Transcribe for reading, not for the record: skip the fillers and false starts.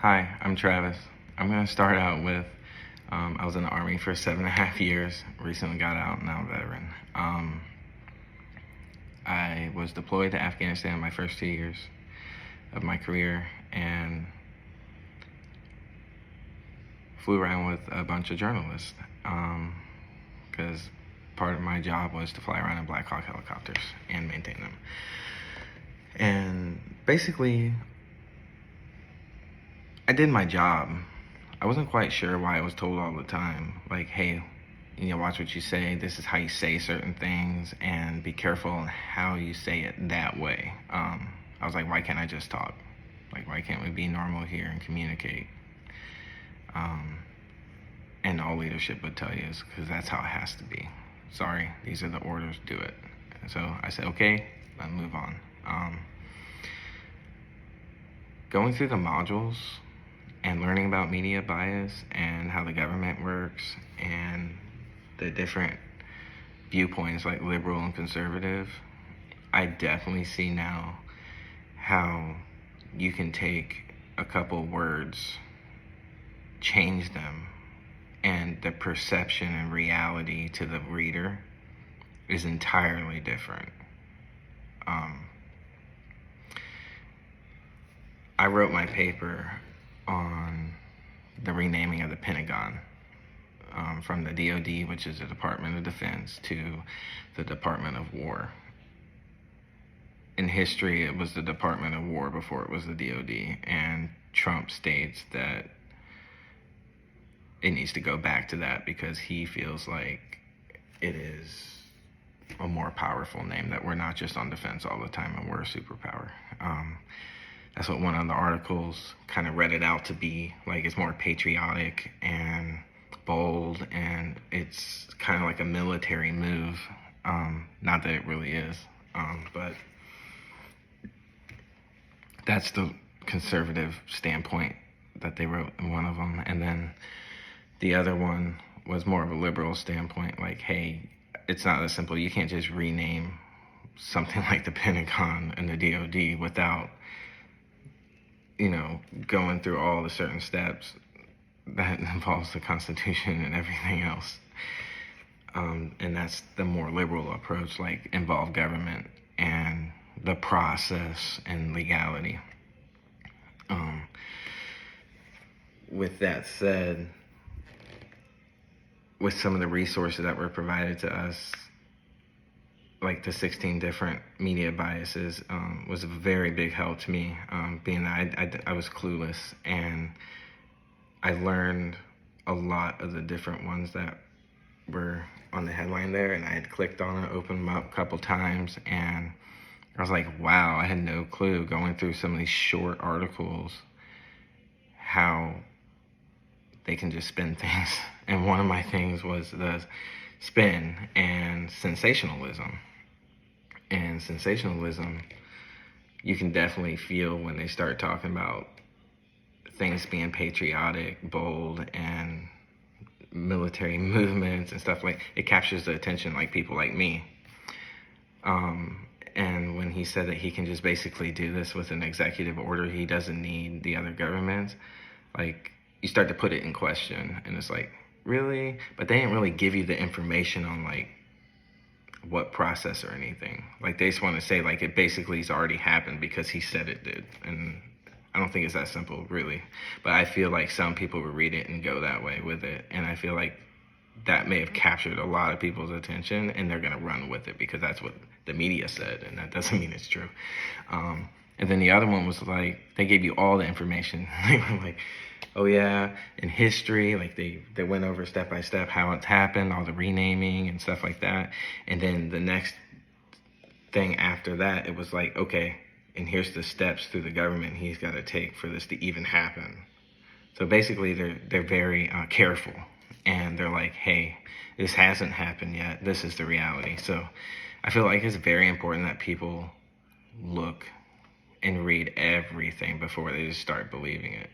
Hi, I'm Travis. I'm going to start out with I was in the Army for 7.5 years, recently got out, now a veteran. I was deployed to Afghanistan my first 2 years of my career and flew around with a bunch of journalists because part of my job was to fly around in Black Hawk helicopters and maintain them. And basically, I did my job. I wasn't quite sure why I was told all the time, like, hey, watch what you say. This is how you say certain things, and be careful on how you say it that way. I was like, why can't I just talk? Like, why can't we be normal here and communicate? And all leadership would tell you is because that's how it has to be. Sorry, these are the orders, do it. And so I said, okay, let's move on. Going through the modules and learning about media bias and how the government works and the different viewpoints like liberal and conservative, I definitely see now how you can take a couple words, change them, and the perception and reality to the reader is entirely different. I wrote my paper on the renaming of the Pentagon from the DoD, which is the Department of Defense, to the Department of War. In history, it was the Department of War before it was the DoD, and Trump states that it needs to go back to that because he feels like it is a more powerful name, that we're not just on defense all the time and we're a superpower. That's what one of the articles kind of read it out to be, like it's more patriotic and bold, and it's kind of like a military move. Not that it really is, but that's the conservative standpoint that they wrote in one of them. And then the other one was more of a liberal standpoint, like, hey, it's not that simple. You can't just rename something like the Pentagon and the DoD without going through all the certain steps that involves the Constitution and everything else. And that's the more liberal approach, like involve government and the process and legality. With that said, with some of the resources that were provided to us, like the 16 different media biases, was a very big help to me, being that I was clueless, and I learned a lot of the different ones that were on the headline there, and I had clicked on it, opened them up a couple times, and I was like, wow, I had no clue going through some of these short articles how they can just spin things. And one of my things was the spin and sensationalism. And sensationalism, you can definitely feel when they start talking about things being patriotic, bold, and military movements and stuff. Like, it captures the attention, like people like me. And when he said that he can just basically do this with an executive order, he doesn't need the other governments, like, you start to put it in question, and it's like, really? But they didn't really give you the information on, like, what process or anything. Like, they just want to say, like, it basically has already happened because he said it did. And I don't think it's that simple, really. But I feel like some people would read it and go that way with it. And I feel like that may have captured a lot of people's attention, and they're going to run with it because that's what the media said, and that doesn't mean it's true. And then the other one was like, they gave you all the information. They were like, oh yeah, in history, like they went over step by step how it's happened, all the renaming and stuff like that. And then the next thing after that, it was like, okay, and here's the steps through the government he's got to take for this to even happen. So basically, they're very careful, and they're like, hey, this hasn't happened yet. This is the reality. So I feel like it's very important that people look and read everything before they just start believing it.